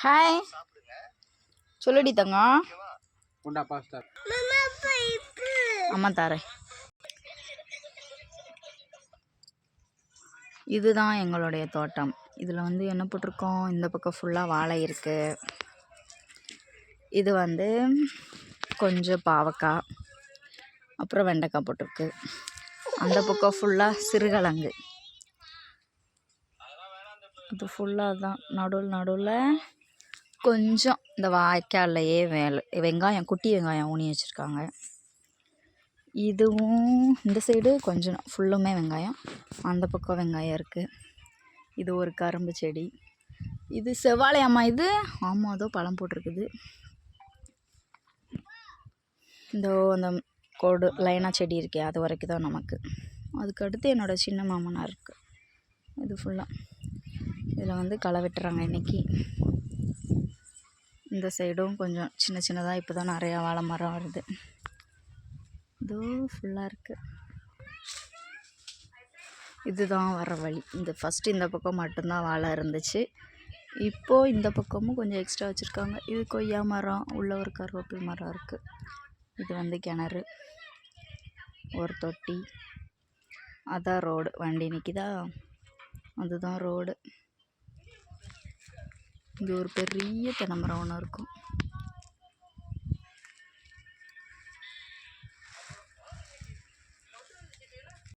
Hi சொல்லுடி தங்கம். அம்மா தாரேன். இதுதான் எங்களுடைய தோட்டம். இதில் வந்து என்ன போட்டிருக்கோம், இந்த பக்கம் ஃபுல்லாக வாழை இருக்குது. இது வந்து கொஞ்சம் பாவக்காய், அப்புறம் வெண்டைக்காய் போட்டிருக்கு. அந்த பக்கம் ஃபுல்லாக சிறுகிழங்கு. இது ஃபுல்லாக தான் நடுவில் கொஞ்சம் இந்த வாய்க்கால்லையே வெங்காயம், குட்டி வெங்காயம் ஊனி வச்சுருக்காங்க. இதுவும் இந்த சைடு கொஞ்சம் ஃபுல்லுமே வெங்காயம், அந்த பக்கம் வெங்காயம் இருக்குது. இது ஒரு கரும்பு செடி. இது செவ்வாழையாம்மா இது? ஆமாம், அதோ பழம் போட்டிருக்குது. இந்த அந்த கோடு லைனாக செடி இருக்கே, அது வரைக்கும் தான் நமக்கு. அதுக்கடுத்து என்னோடய சின்ன மாமனார் இருக்குது. இது ஃபுல்லாக இதில் வந்து களை வெட்டுறாங்க இன்றைக்கி. இந்த சைடும் கொஞ்சம் சின்ன சின்னதாக இப்போ தான் நிறையா வாழை மரம் வருது. இதோ ஃபுல்லாக இருக்குது. இதுதான் வர வழி. இந்த ஃபஸ்ட்டு இந்த பக்கம் மட்டும்தான் வாழை இருந்துச்சு. இப்போது இந்த பக்கமும் கொஞ்சம் எக்ஸ்ட்ரா வச்சுருக்காங்க. இது கொய்யா மரம், உள்ள ஒரு கருவேப்பிலை மரம் இருக்குது. இது வந்து கிணறு, ஒரு தொட்டி. அதான் ரோடு. வண்டி நிற்கிதா, அதுதான் ரோடு. இங்கே ஒரு பெரிய தென்னை மரம் ஒன்று இருக்கும்.